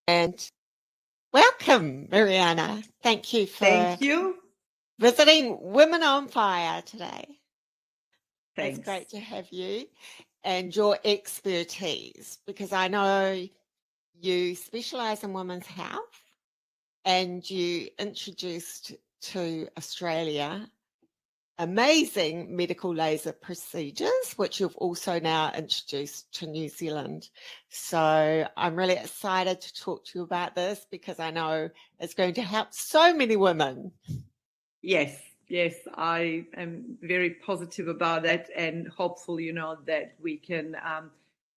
And welcome, Mirjana. Thank you for Thank you. visiting Women on Fire today. It's Thanks. great to have you and your expertise, because I know you specialize in women's health and you introduced to Australia amazing medical laser procedures, which you've also now introduced to New Zealand. So I'm really excited to talk to you about this because I know it's going to help so many women. Yes, I am very positive about that and hopeful, that we can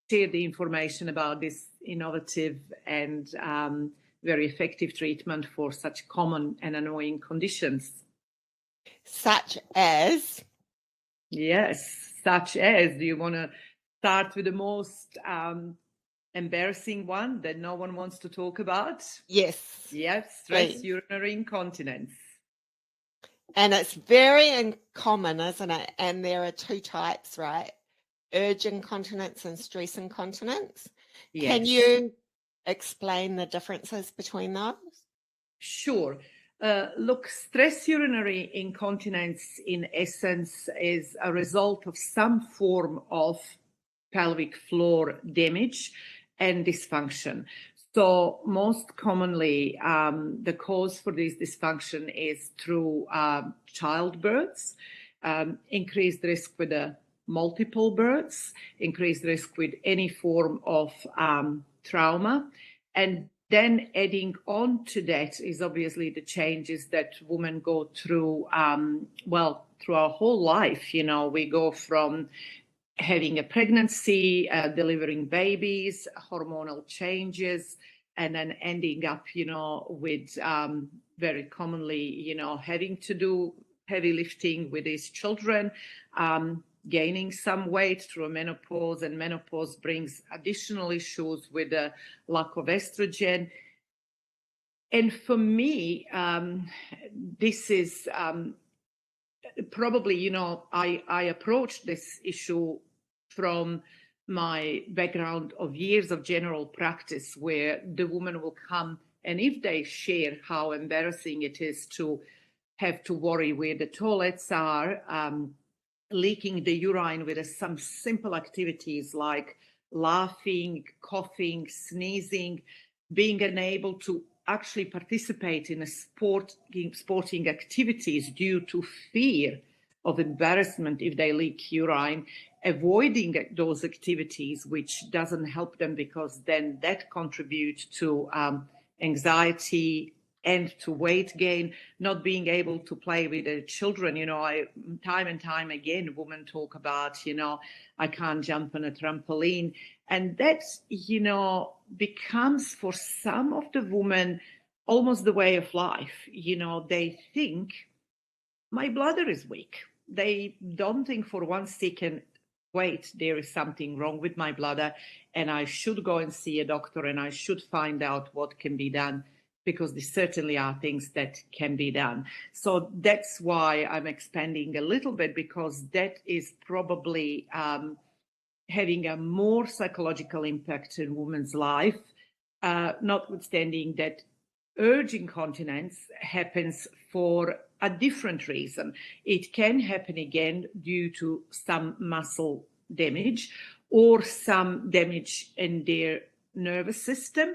share the information about this innovative and very effective treatment for such common and annoying conditions. Such as? Yes, such as. Do you want to start with the most embarrassing one that no one wants to talk about? Yes. Yes, stress urinary incontinence. And it's very common, isn't it? And there are two types, right? Urge incontinence and stress incontinence. Yes. Can you explain the differences between those? Sure. Look, stress urinary incontinence, in essence, is a result of some form of pelvic floor damage and dysfunction. So most commonly, the cause for this dysfunction is through childbirths, increased risk with multiple births, increased risk with any form of trauma, and then adding on to that is obviously the changes that women go through, through our whole life. We go from having a pregnancy, delivering babies, hormonal changes, and then ending up, with very commonly, having to do heavy lifting with these children, gaining some weight through menopause, and menopause brings additional issues with the lack of estrogen. And for me, this is probably, I approached this issue from my background of years of general practice, where the woman will come, and if they share how embarrassing it is to have to worry where the toilets are, leaking the urine with some simple activities like laughing, coughing, sneezing, being unable to actually participate in sporting activities due to fear of embarrassment if they leak urine, avoiding those activities, which doesn't help them because then that contributes to anxiety and to weight gain, not being able to play with the children. Time and time again, women talk about, I can't jump on a trampoline. And that, becomes for some of the women almost the way of life. They think my bladder is weak. They don't think for one second, wait, there is something wrong with my bladder and I should go and see a doctor and I should find out what can be done, because there certainly are things that can be done. So that's why I'm expanding a little bit, because that is probably having a more psychological impact in women's life, notwithstanding that urge incontinence happens for a different reason. It can happen again due to some muscle damage or some damage in their nervous system.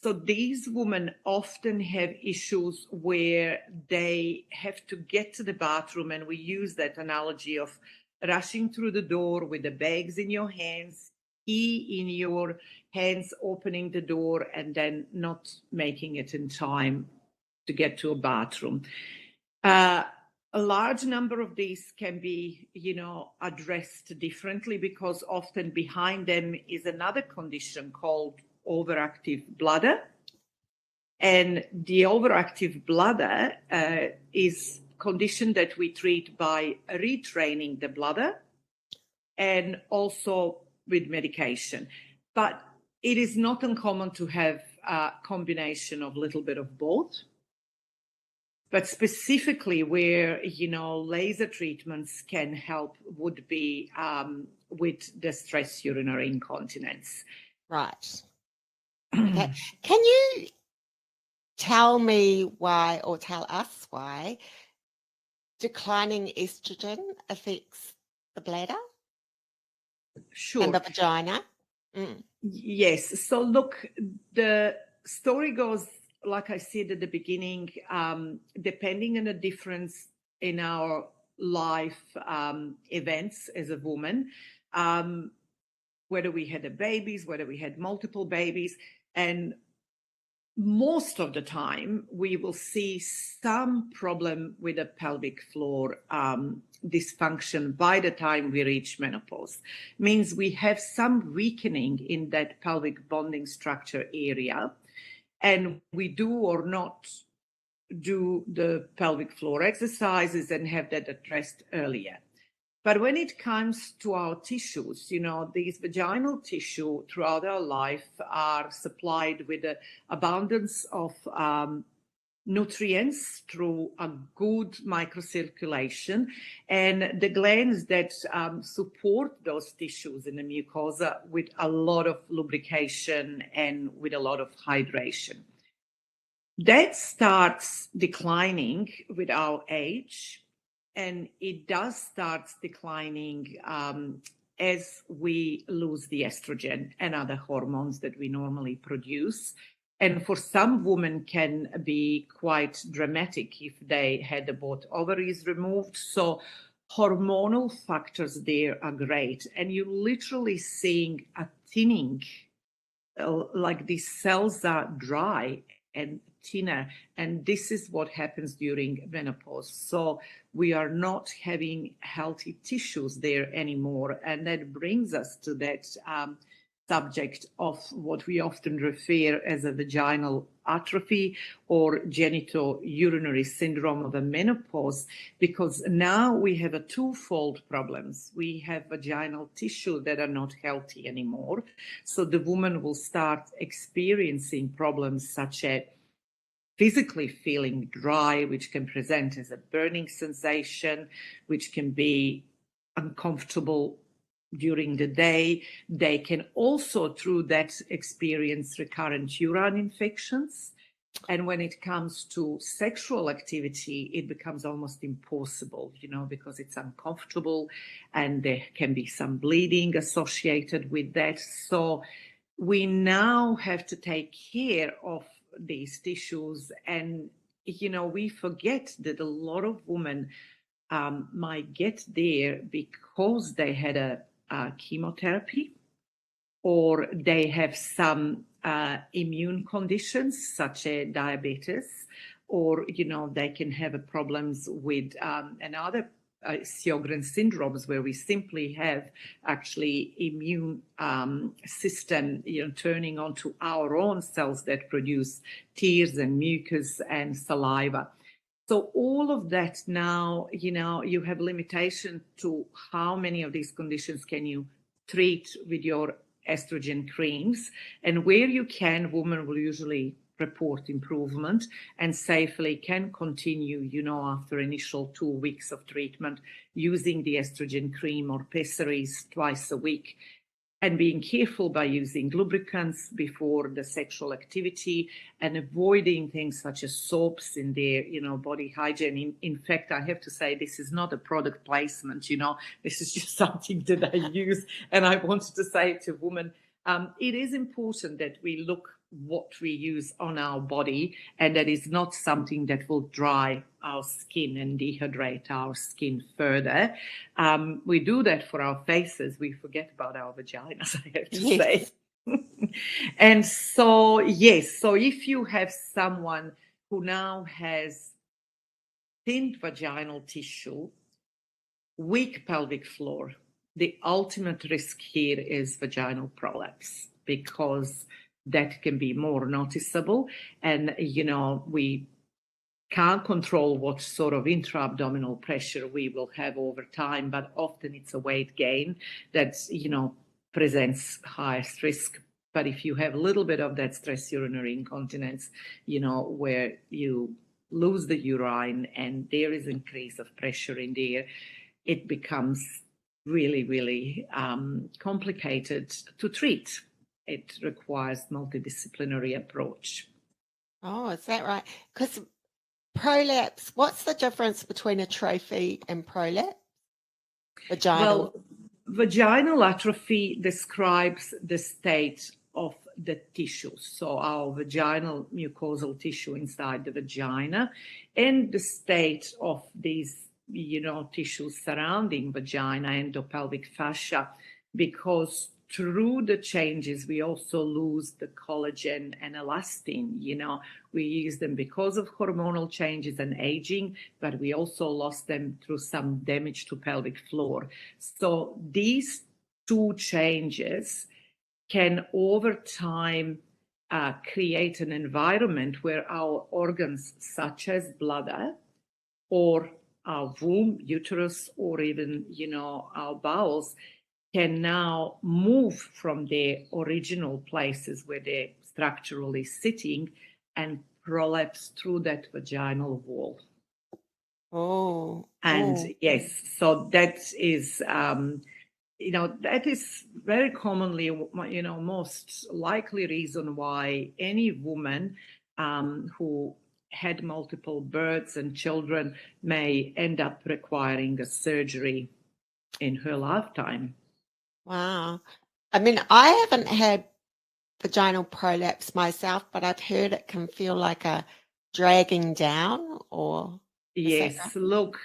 So these women often have issues where they have to get to the bathroom, and we use that analogy of rushing through the door with the bags in your hands, key in your hands, opening the door, and then not making it in time to get to a bathroom. A large number of these can be, addressed differently, because often behind them is another condition called overactive bladder. And the overactive bladder is a condition that we treat by retraining the bladder and also with medication. But it is not uncommon to have a combination of a little bit of both. But specifically where, laser treatments can help would be with the stress urinary incontinence. Right. Okay. Can you tell me why, or tell us why, declining estrogen affects the bladder and Sure. the vagina? Mm. Yes. So look, the story goes, like I said at the beginning, depending on the difference in our life events as a woman, whether we had a babies, whether we had multiple babies, and most of the time we will see some problem with the pelvic floor dysfunction by the time we reach menopause. Means we have some weakening in that pelvic bonding structure area, and we do or not do the pelvic floor exercises and have that addressed earlier. But when it comes to our tissues, these vaginal tissue throughout our life are supplied with an abundance of nutrients through a good microcirculation, and the glands that support those tissues in the mucosa with a lot of lubrication and with a lot of hydration. That starts declining with our age, and it does start declining as we lose the estrogen and other hormones that we normally produce. And for some women can be quite dramatic if they had both ovaries removed. So hormonal factors there are great. And you're literally seeing a thinning, like these cells are dry and thinner, and this is what happens during menopause. So we are not having healthy tissues there anymore, and that brings us to that subject of what we often refer as a vaginal atrophy or genitourinary syndrome of the menopause, because now we have a twofold problems. We have vaginal tissue that are not healthy anymore, so the woman will start experiencing problems such as physically feeling dry, which can present as a burning sensation, which can be uncomfortable during the day. They can also, through that, experience recurrent urine infections. And when it comes to sexual activity, it becomes almost impossible, because it's uncomfortable, and there can be some bleeding associated with that. So we now have to take care of these tissues, and we forget that a lot of women might get there because they had a chemotherapy, or they have some immune conditions such as diabetes, or they can have problems with another Sjogren syndromes, where we simply have actually immune system turning onto our own cells that produce tears and mucus and saliva. So all of that now, you have limitation to how many of these conditions can you treat with your estrogen creams, and where you can, women will usually report improvement and safely can continue, after initial 2 weeks of treatment, using the estrogen cream or pessaries twice a week, and being careful by using lubricants before the sexual activity, and avoiding things such as soaps in their, body hygiene. In fact, I have to say, this is not a product placement, this is just something that I use. And I wanted to say to women, it is important that we look what we use on our body, and that is not something that will dry our skin and dehydrate our skin further. We do that for our faces. We forget about our vaginas, I have to say. And so, yes, so if you have someone who now has thin vaginal tissue, weak pelvic floor, the ultimate risk here is vaginal prolapse, because that can be more noticeable. And, we can't control what sort of intra-abdominal pressure we will have over time, but often it's a weight gain that, presents highest risk. But if you have a little bit of that stress urinary incontinence, where you lose the urine and there is increase of pressure in there, it becomes really, really complicated to treat. it requires multidisciplinary approach. Oh, is that right? Because prolapse, what's the difference between atrophy and prolapse? Vaginal. Well, vaginal atrophy describes the state of the tissues, so our vaginal mucosal tissue inside the vagina, and the state of these, tissues surrounding vagina, endopelvic fascia, because through the changes, we also lose the collagen and elastin. We use them because of hormonal changes and aging, but we also lost them through some damage to pelvic floor. So these two changes can over time create an environment where our organs such as bladder or our womb, uterus, or even, our bowels can now move from their original places where they're structurally sitting and prolapse through that vaginal wall. Oh. And yes, so that is, that is very commonly, most likely reason why any woman who had multiple births and children may end up requiring a surgery in her lifetime. Wow. I mean, I haven't had vaginal prolapse myself, but I've heard it can feel like a dragging down, or yes, look,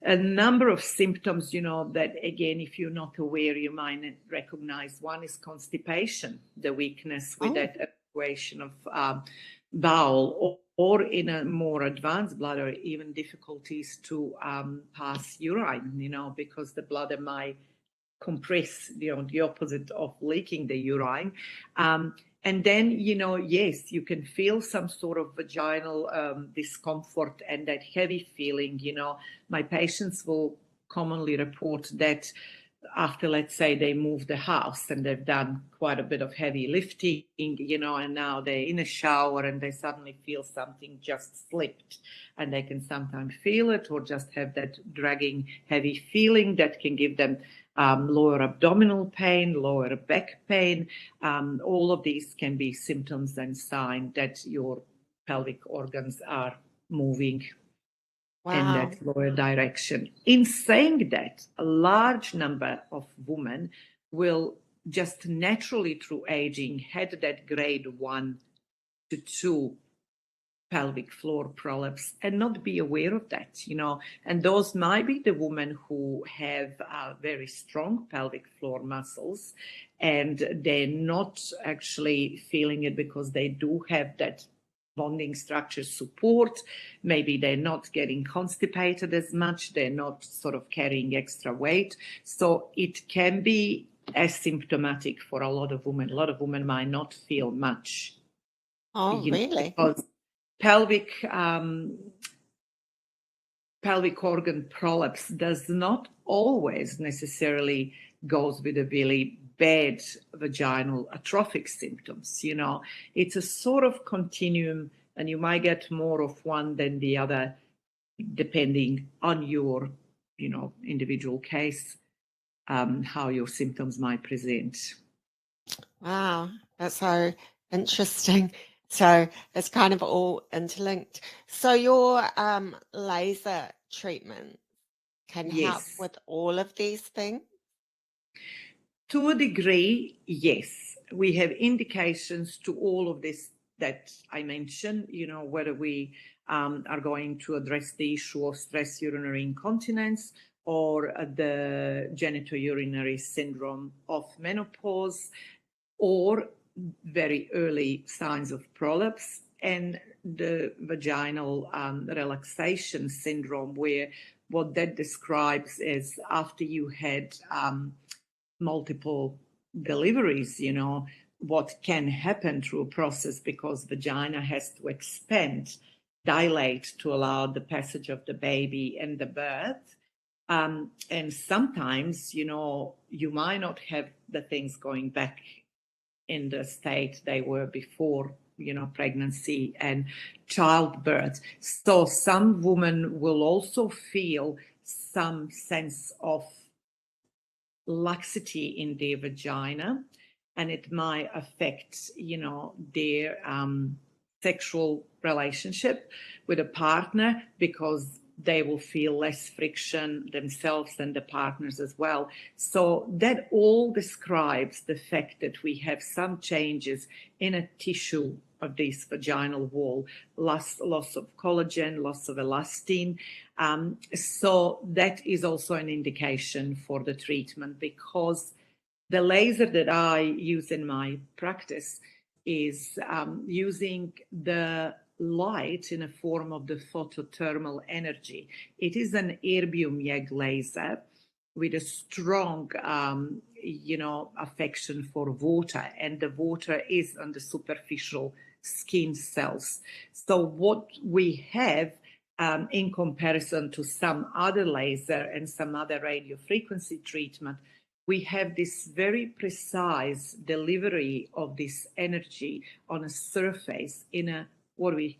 a number of symptoms, that again, if you're not aware, you might not recognize. One is constipation, the weakness with that evacuation of bowel, or in a more advanced bladder, even difficulties to pass urine, because the bladder might compress, the opposite of leaking the urine. And then, yes, you can feel some sort of vaginal discomfort and that heavy feeling. My patients will commonly report that after, let's say, they move the house and they've done quite a bit of heavy lifting, and now they're in a shower and they suddenly feel something just slipped, and they can sometimes feel it or just have that dragging, heavy feeling that can give them lower abdominal pain, lower back pain. All of these can be symptoms and signs that your pelvic organs are moving in that lower direction. In saying that, a large number of women will just naturally through aging had that grade 1 to 2 pelvic floor prolapse and not be aware of that, and those might be the women who have very strong pelvic floor muscles and they're not actually feeling it because they do have that bonding structure support. Maybe they're not getting constipated as much, they're not sort of carrying extra weight, so it can be asymptomatic for a lot of women. A lot of women might not feel much. Really? Because pelvic organ prolapse does not always necessarily goes with a really bad vaginal atrophic symptoms. It's a sort of continuum, and you might get more of one than the other depending on your individual case, how your symptoms might present. Wow, that's so interesting. So it's kind of all interlinked. So your laser treatment can help with all of these things? To a degree, yes. We have indications to all of this that I mentioned, whether we are going to address the issue of stress urinary incontinence or the genitourinary syndrome of menopause, or very early signs of prolapse, and the vaginal relaxation syndrome, where what that describes is after you had multiple deliveries, what can happen through a process because vagina has to expand, dilate to allow the passage of the baby and the birth. And sometimes, you might not have the things going back in the state they were before, pregnancy and childbirth. So some women will also feel some sense of laxity in their vagina, and it might affect, their sexual relationship with a partner, because they will feel less friction themselves and the partners as well. So that all describes the fact that we have some changes in a tissue of this vaginal wall, loss of collagen, loss of elastin. So that is also an indication for the treatment, because the laser that I use in my practice is using the light in a form of the photothermal energy. It is an erbium YAG laser with a strong, affection for water, and the water is on the superficial skin cells. So what we have, in comparison to some other laser and some other radiofrequency treatment, we have this very precise delivery of this energy on a surface in a what we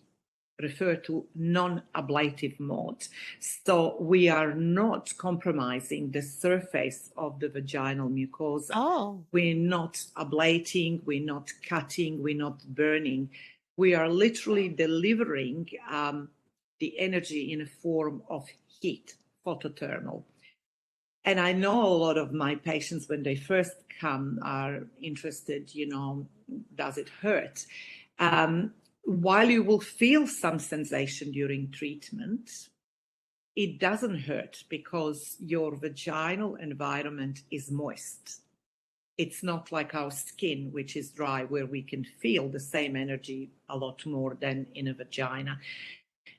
refer to non-ablative mode. So we are not compromising the surface of the vaginal mucosa. Oh. We're not ablating, we're not cutting, we're not burning. We are literally delivering the energy in a form of heat, photothermal. And I know a lot of my patients, when they first come, are interested, does it hurt? While you will feel some sensation during treatment, it doesn't hurt because your vaginal environment is moist. It's not like our skin, which is dry, where we can feel the same energy a lot more than in a vagina.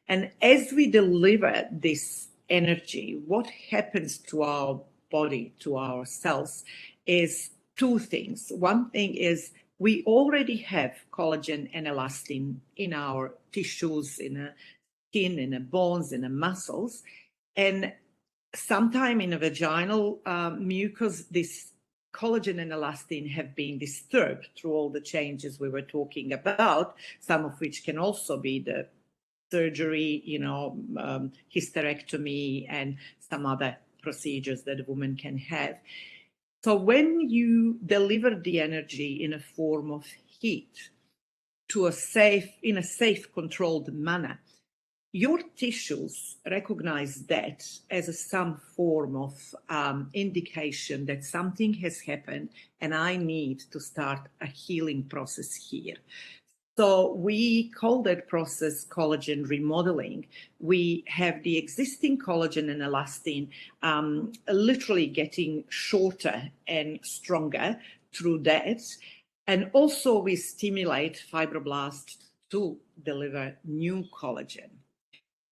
And as we deliver this energy, what happens to our body, to our cells, is two things. One thing is we already have collagen and elastin in our tissues, in the skin, in the bones, in the muscles. And sometime in a vaginal mucus, this collagen and elastin have been disturbed through all the changes we were talking about, some of which can also be the surgery, hysterectomy, and some other procedures that a woman can have. So when you deliver the energy in a form of heat in a safe, controlled manner, your tissues recognize that as some form of indication that something has happened and I need to start a healing process here. So we call that process collagen remodeling. We have the existing collagen and elastin literally getting shorter and stronger through that. And also we stimulate fibroblasts to deliver new collagen.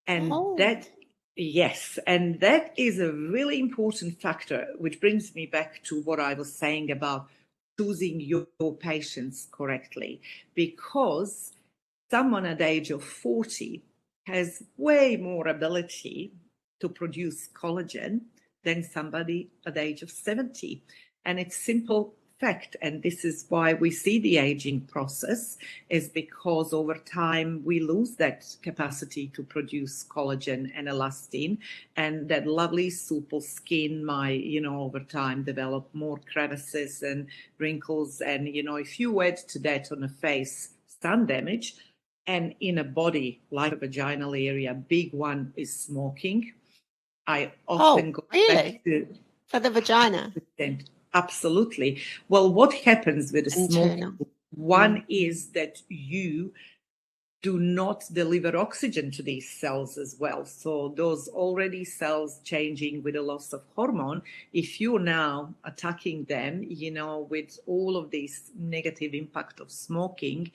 And that is a really important factor, which brings me back to what I was saying about choosing your patients correctly, because someone at the age of 40 has way more ability to produce collagen than somebody at the age of 70. And it's simple fact, and this is why we see the aging process, is because over time we lose that capacity to produce collagen and elastin, and that lovely supple skin might, over time develop more crevices and wrinkles. And if you add to that on a face sun damage, and in a body like a vaginal area, big one is smoking. I often go back to for the vagina. Absolutely. Well, what happens with the smoking? One is that you do not deliver oxygen to these cells as well. So those already cells changing with a loss of hormone, if you're now attacking them, with all of this negative impact of smoking,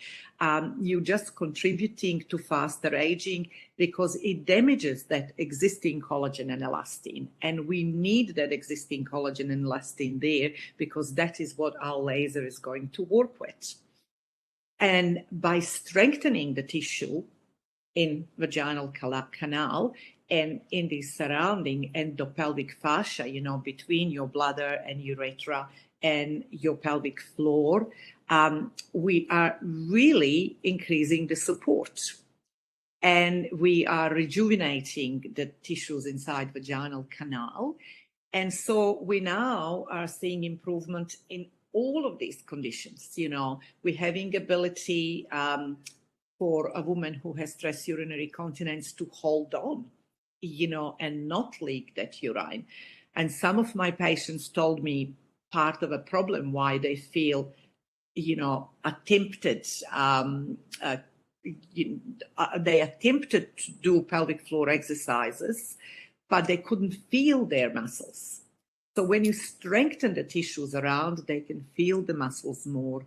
you're just contributing to faster aging, because it damages that existing collagen and elastin. And we need that existing collagen and elastin there, because that is what our laser is going to work with. And by strengthening the tissue in vaginal canal and in the surrounding endopelvic fascia, between your bladder and urethra and your pelvic floor, we are really increasing the support. And we are rejuvenating the tissues inside vaginal canal. And so we now are seeing improvement in all of these conditions. We're having ability for a woman who has stress urinary incontinence to hold on, and not leak that urine. And some of my patients told me part of a problem why they feel, attempted, they attempted to do pelvic floor exercises, but they couldn't feel their muscles. So when you strengthen the tissues around, they can feel the muscles more.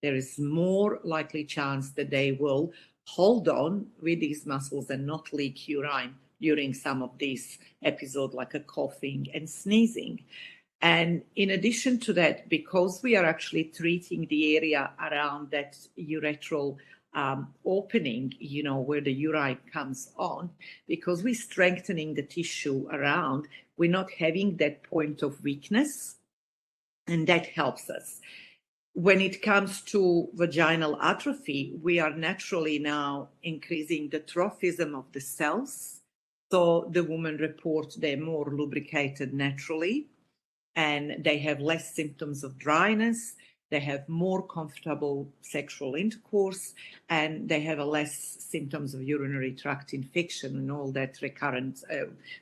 There is more likely chance that they will hold on with these muscles and not leak urine during some of these episodes, like a coughing and sneezing. And in addition to that, because we are actually treating the area around that urethral opening, where the urine comes on, because we're strengthening the tissue around, we're not having that point of weakness, and that helps us. When it comes to vaginal atrophy, we are naturally now increasing the trophism of the cells. So the women report they're more lubricated naturally, and they have less symptoms of dryness. They have more comfortable sexual intercourse, and they have less symptoms of urinary tract infection and all that recurrent,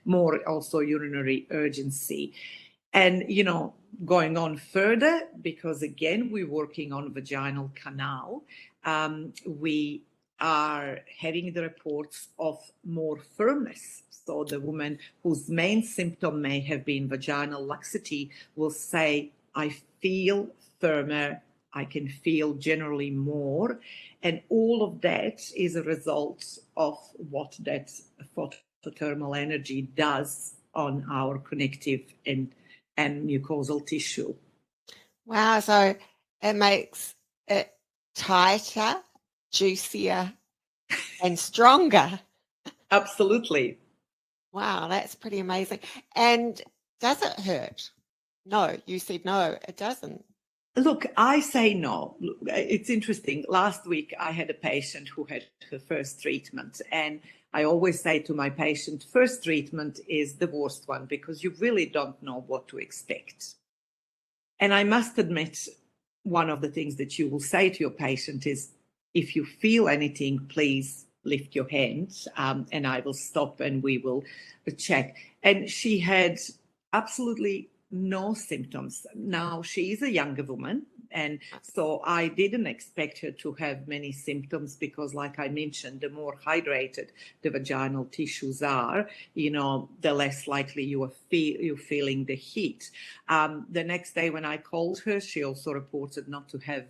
more also urinary urgency. And, going on further, because again, we're working on vaginal canal, we are having the reports of more firmness. So the woman whose main symptom may have been vaginal laxity will say, I feel firmer, I can feel generally more. And all of that is a result of what that photothermal energy does on our connective and mucosal tissue. Wow, so it makes it tighter, juicier, and stronger. Absolutely. Wow, that's pretty amazing. And does it hurt? No, you said no, it doesn't. Look, I say no. It's interesting. Last week, I had a patient who had her first treatment. And I always say to my patient, first treatment is the worst one because you really don't know what to expect. And I must admit, one of the things that you will say to your patient is, if you feel anything, please lift your hand, and I will stop and we will check. And she had absolutely no symptoms. Now, she is a younger woman, and so I didn't expect her to have many symptoms because, like I mentioned, the more hydrated the vaginal tissues are, the less likely you're feeling the heat. The next day when I called her, she also reported not to have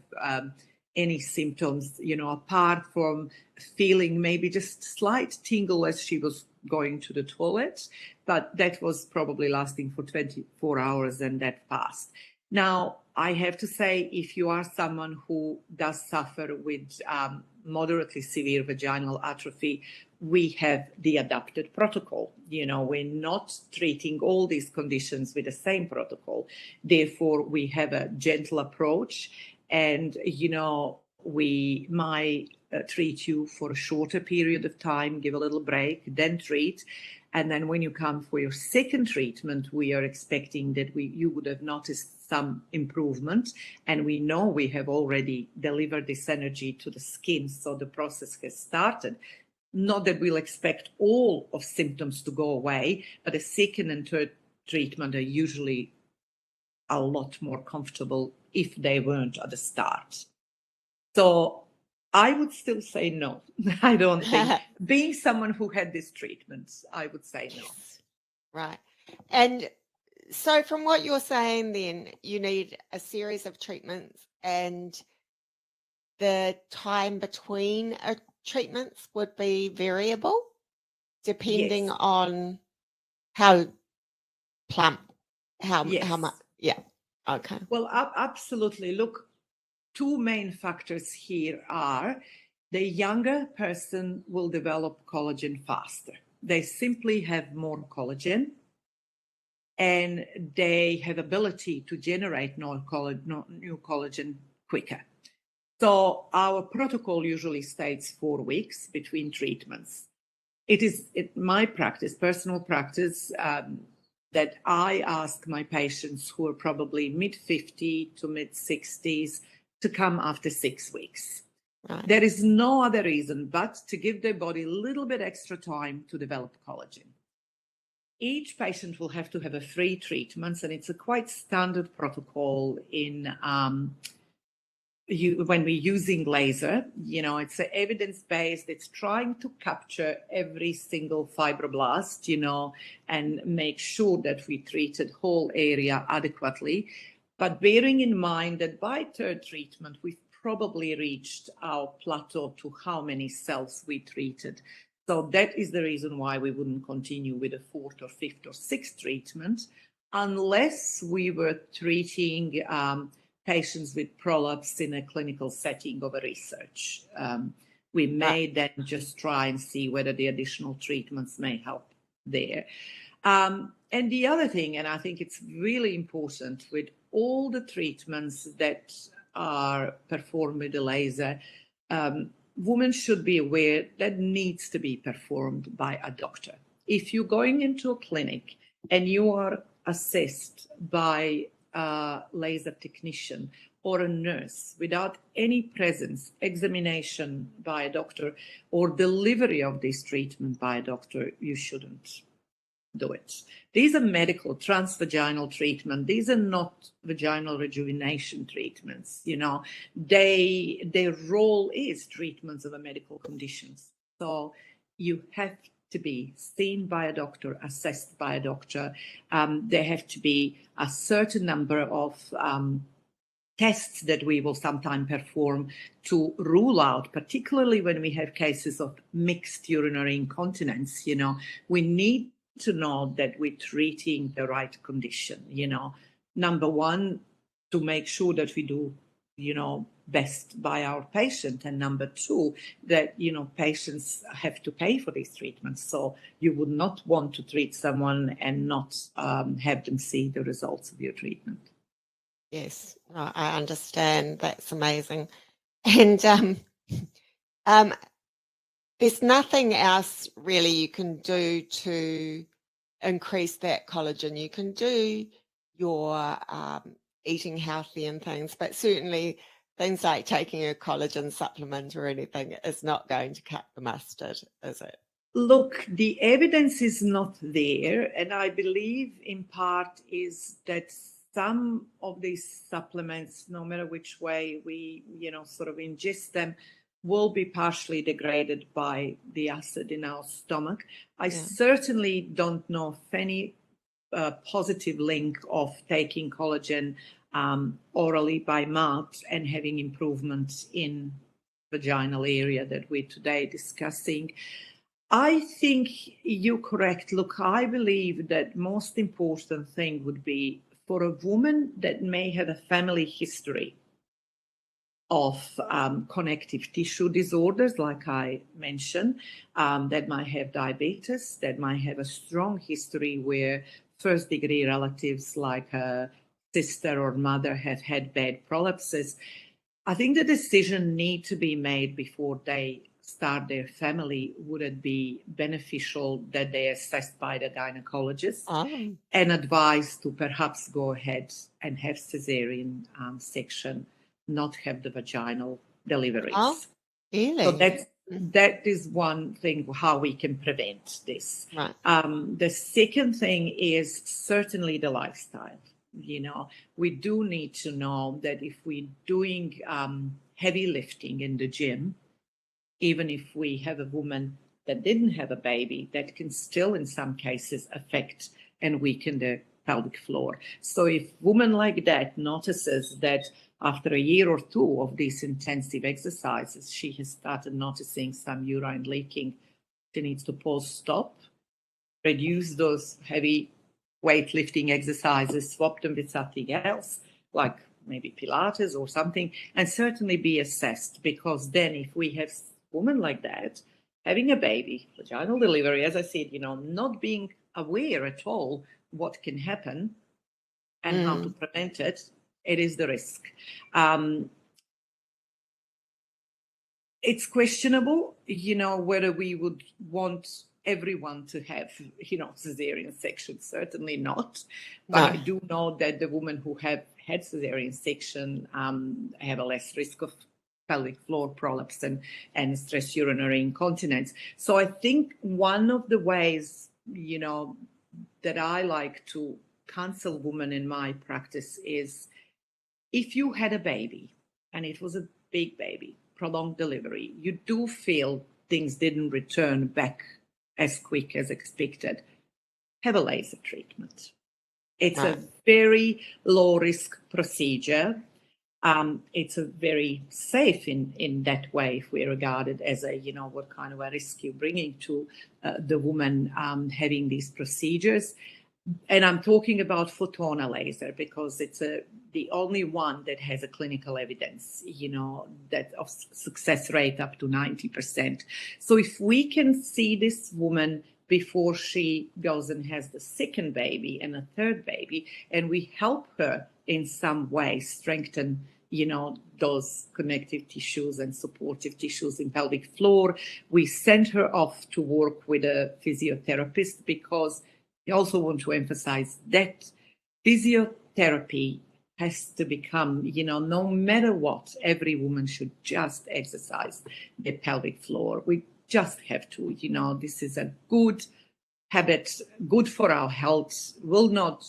any symptoms, apart from feeling maybe just slight tingle as she was going to the toilet, but that was probably lasting for 24 hours and that passed. Now, I have to say, if you are someone who does suffer with moderately severe vaginal atrophy, we have the adapted protocol. We're not treating all these conditions with the same protocol. Therefore, we have a gentle approach. And, we might treat you for a shorter period of time, give a little break, then treat. And then when you come for your second treatment, we are expecting that you would have noticed some improvement. And we know we have already delivered this energy to the skin. So the process has started. Not that we'll expect all of symptoms to go away, but the second and third treatment are usually a lot more comfortable if they weren't at the start. So I would still say no. I don't think. Being someone who had these treatments, I would say no. Right. And so from what you're saying then, you need a series of treatments, and the time between treatments would be variable depending Yes. on how plump, how Yes. much. Yeah. Okay. Well, absolutely. Look, two main factors here are the younger person will develop collagen faster. They simply have more collagen, and they have ability to generate new collagen quicker. So our protocol usually states 4 weeks between treatments. It is my practice, personal practice. that I ask my patients who are probably mid-50 to mid-60s to come after 6 weeks. Right. There is no other reason but to give their body a little bit extra time to develop collagen. Each patient will have to have a 3 treatments, and it's a quite standard protocol in when we're using laser. It's evidence-based. It's trying to capture every single fibroblast, and make sure that we treated whole area adequately. But bearing in mind that by 3rd treatment, we've probably reached our plateau to how many cells we treated. So that is the reason why we wouldn't continue with a 4th or 5th or 6th treatment unless we were treating patients with prolapse in a clinical setting of a research. We may then just try and see whether the additional treatments may help there. And the other thing, and I think it's really important with all the treatments that are performed with the laser, women should be aware that needs to be performed by a doctor. If you're going into a clinic and you are assessed by a laser technician or a nurse without any presence, examination by a doctor, or delivery of this treatment by a doctor, you shouldn't do it. These are medical transvaginal treatment. These are not vaginal rejuvenation treatments. Their role is treatments of a medical conditions. So you have to be seen by a doctor, assessed by a doctor. There have to be a certain number of tests that we will sometimes perform to rule out, particularly when we have cases of mixed urinary incontinence. We need to know that we're treating the right condition. Number one, to make sure that we do, best by our patient, and number two, that patients have to pay for these treatments. So you would not want to treat someone and not have them see the results of your treatment. Yes, I understand. That's amazing. And there's nothing else really you can do to increase that collagen. You can do your eating healthy and things, but certainly things like taking a collagen supplement or anything is not going to cut the mustard, is it? Look, the evidence is not there, and I believe in part is that some of these supplements, no matter which way we, sort of ingest them, will be partially degraded by the acid in our stomach. I certainly don't know of any positive link of taking collagen orally by mouth and having improvements in vaginal area that we're today discussing. I think you're correct. Look, I believe that most important thing would be for a woman that may have a family history of connective tissue disorders, like I mentioned, that might have diabetes, that might have a strong history where first-degree relatives like a sister or mother have had bad prolapses. I think the decision needs to be made before they start their family. Would it be beneficial that they are assessed by the gynecologist and advised to perhaps go ahead and have cesarean section, not have the vaginal deliveries? Oh, really? So that is one thing how we can prevent this. Right. The second thing is certainly the lifestyle. We do need to know that if we're doing heavy lifting in the gym, even if we have a woman that didn't have a baby, that can still in some cases affect and weaken the pelvic floor. So if a woman like that notices that after a year or two of these intensive exercises, she has started noticing some urine leaking, she needs to pause, stop, reduce those heavy weightlifting exercises, swap them with something else, like maybe Pilates or something, and certainly be assessed, because then if we have a woman like that, having a baby, vaginal delivery, as I said, not being aware at all what can happen and how to prevent it, it is the risk. It's questionable, whether we would want everyone to have, cesarean section, certainly not. But No. I do know that the women who have had cesarean section have a less risk of pelvic floor prolapse and stress urinary incontinence. So I think one of the ways, that I like to counsel women in my practice is, if you had a baby and it was a big baby, prolonged delivery, you do feel things didn't return back as quick as expected, have a laser treatment. It's a very low risk procedure. It's a very safe in that way, if we regard it as a, what kind of a risk you're bringing to the woman having these procedures. And I'm talking about Photona laser because it's the only one that has a clinical evidence, that of success rate up to 90%. So if we can see this woman before she goes and has the second baby and a third baby, and we help her in some way strengthen, those connective tissues and supportive tissues in pelvic floor, we send her off to work with a physiotherapist, because I also want to emphasize that physiotherapy has to become, no matter what, every woman should just exercise the pelvic floor. We just have to, this is a good habit, good for our health, will not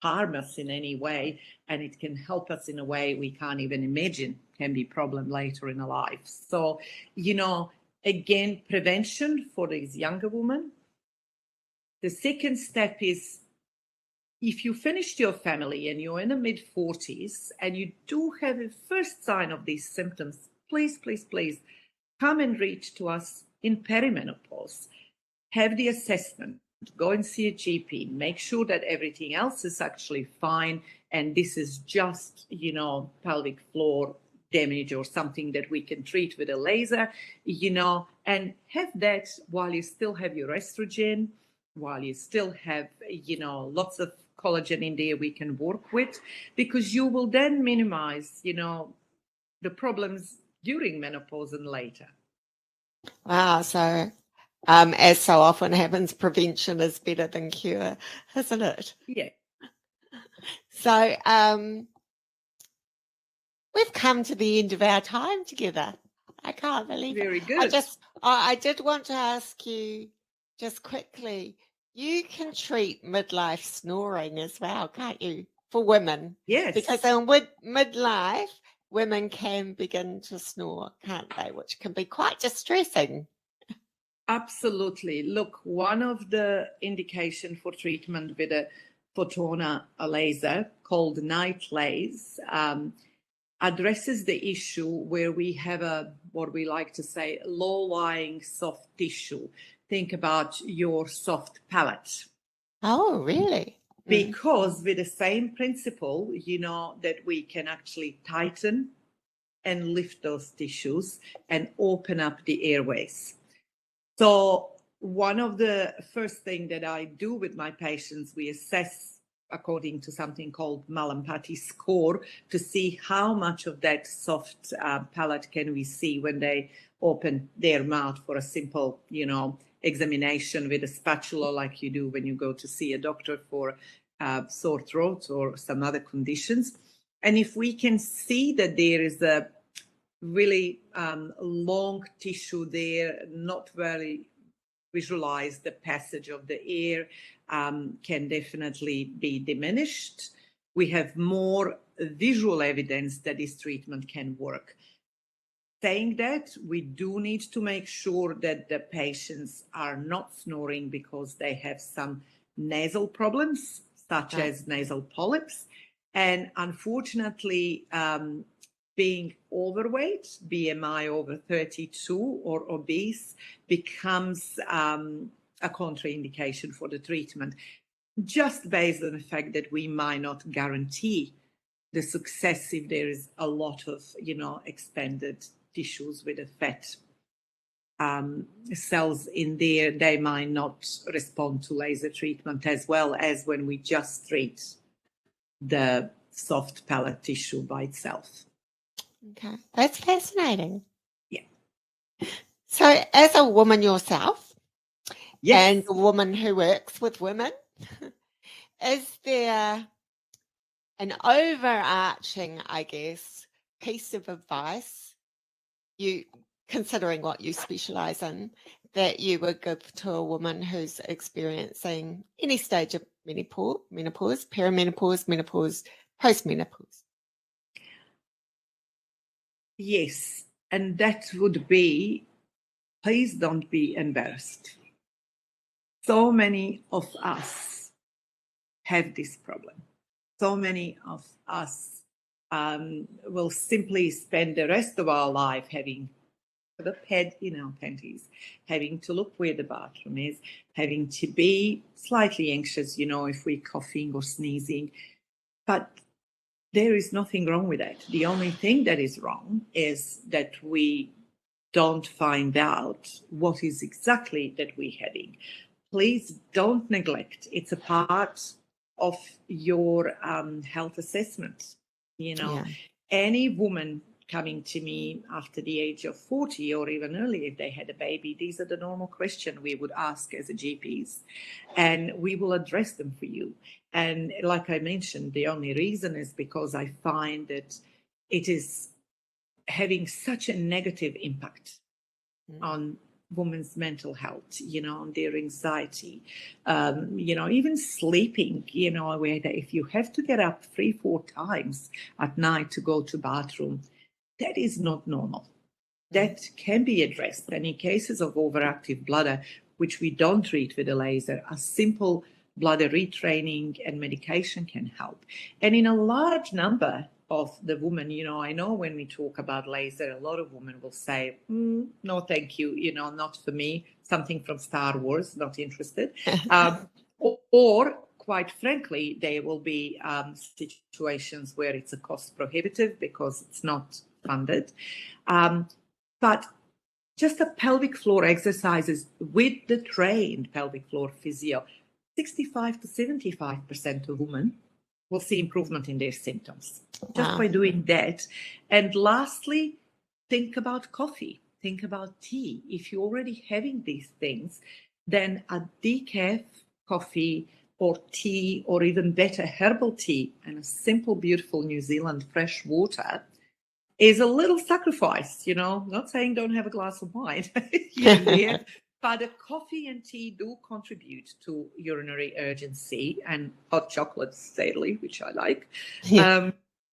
harm us in any way, and it can help us in a way we can't even imagine can be a problem later in our life. So, again, prevention for these younger women. The second step is, if you finished your family and you're in the mid-40s and you do have a first sign of these symptoms, please, please, please come and reach to us in perimenopause. Have the assessment, go and see a GP, make sure that everything else is actually fine, and this is just, pelvic floor damage or something that we can treat with a laser, and have that while you still have your estrogen, while you still have, lots of collagen in there we can work with, because you will then minimize, the problems during menopause and later. Wow. So, as so often happens, prevention is better than cure, isn't it? Yeah. So, we've come to the end of our time together. I can't believe it. Very good. I did want to ask you just quickly, you can treat midlife snoring as well, can't you, for women? Yes. Because in midlife, women can begin to snore, can't they? Which can be quite distressing. Absolutely. Look, one of the indication for treatment with a Photona laser called night laser addresses the issue where we have what we like to say, low-lying soft tissue. Think about your soft palate. Oh, really? Because with the same principle, that we can actually tighten and lift those tissues and open up the airways. So one of the first things that I do with my patients, we assess according to something called Malampati score to see how much of that soft palate can we see when they open their mouth for a simple, examination with a spatula, like you do when you go to see a doctor for sore throat or some other conditions. And if we can see that there is a really long tissue there, not very visualize the passage of the air, can definitely be diminished. We have more visual evidence that this treatment can work. Saying that, we do need to make sure that the patients are not snoring because they have some nasal problems, such as nasal polyps. And unfortunately, being overweight, BMI over 32 or obese, becomes a contraindication for the treatment, just based on the fact that we might not guarantee the success if there is a lot of, expanded tissues with the fat cells in there. They might not respond to laser treatment as well as when we just treat the soft palate tissue by itself. Okay, that's fascinating. Yeah. So as a woman yourself, and a woman who works with women. Is there an overarching, I guess, piece of advice, you considering what you specialize in, that you would give to a woman who's experiencing any stage of menopause, perimenopause, menopause, post-menopause? Yes, and that would be, please don't be embarrassed. So many of us have this problem. So many of us will simply spend the rest of our life having a pad in our panties, having to look where the bathroom is, having to be slightly anxious, if we're coughing or sneezing. But there is nothing wrong with that. The only thing that is wrong is that we don't find out what is exactly that we're having. Please don't neglect. It's a part of your health assessment. Any woman coming to me after the age of 40 or even earlier, if they had a baby, these are the normal questions we would ask as a GPs, and we will address them for you. And like I mentioned, the only reason is because I find that it is having such a negative impact on women's mental health, on their anxiety, even sleeping, where if you have to get up 3-4 times at night to go to bathroom, that is not normal. That can be addressed. And in cases of overactive bladder, which we don't treat with a laser, a simple bladder retraining and medication can help. And in a large number of the women, I know when we talk about laser, a lot of women will say, no, thank you, not for me, something from Star Wars, not interested. Or quite frankly, there will be situations where it's a cost prohibitive because it's not funded. But just the pelvic floor exercises with the trained pelvic floor physio, 65 to 75% of women will see improvement in their symptoms just by doing that. And lastly, think about coffee, think about tea. If you're already having these things, then a decaf coffee or tea, or even better, herbal tea, and a simple, beautiful New Zealand fresh water is a little sacrifice, not saying don't have a glass of wine here and there, but a coffee and tea do contribute to urinary urgency, and hot chocolates, sadly, which I like.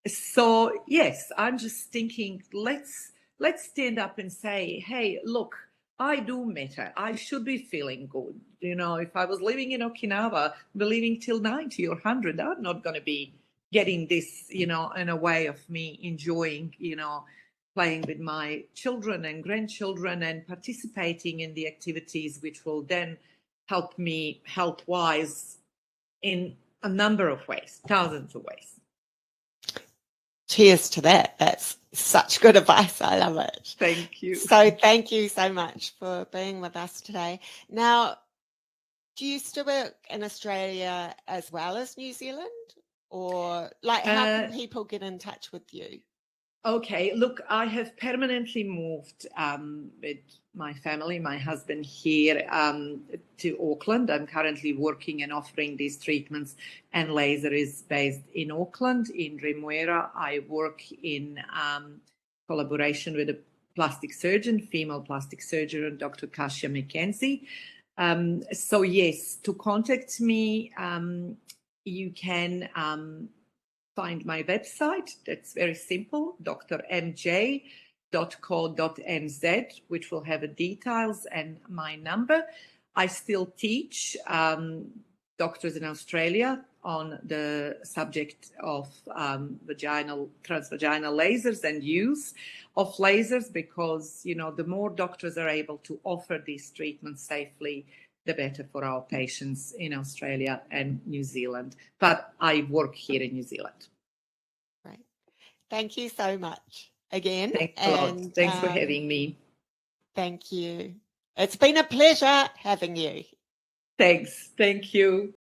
So yes, I'm just thinking, let's stand up and say, hey, look, I do matter. I should be feeling good. If I was living in Okinawa, believing till 90 or 100, I'm not going to be getting this, in a way of me enjoying, playing with my children and grandchildren and participating in the activities which will then help me health-wise in a number of ways, thousands of ways. Cheers to that. That's such good advice. I love it. Thank you. So thank you so much for being with us today. Now, do you still work in Australia as well as New Zealand? Or how can people get in touch with you? Okay, look, I have permanently moved with my family, my husband here to Auckland. I'm currently working and offering these treatments, and laser is based in Auckland, in Remuera. I work in collaboration with a plastic surgeon, female plastic surgeon, Dr. Kasia McKenzie. So yes, to contact me, you can find my website. That's very simple, drmj.co.nz, which will have the details and my number. I still teach doctors in Australia on the subject of transvaginal lasers and use of lasers, because, the more doctors are able to offer these treatments safely, the better for our patients in Australia and New Zealand. But I work here in New Zealand. Right. Thank you so much again. Thanks a lot. Thanks for having me. Thank you. It's been a pleasure having you. Thanks. Thank you.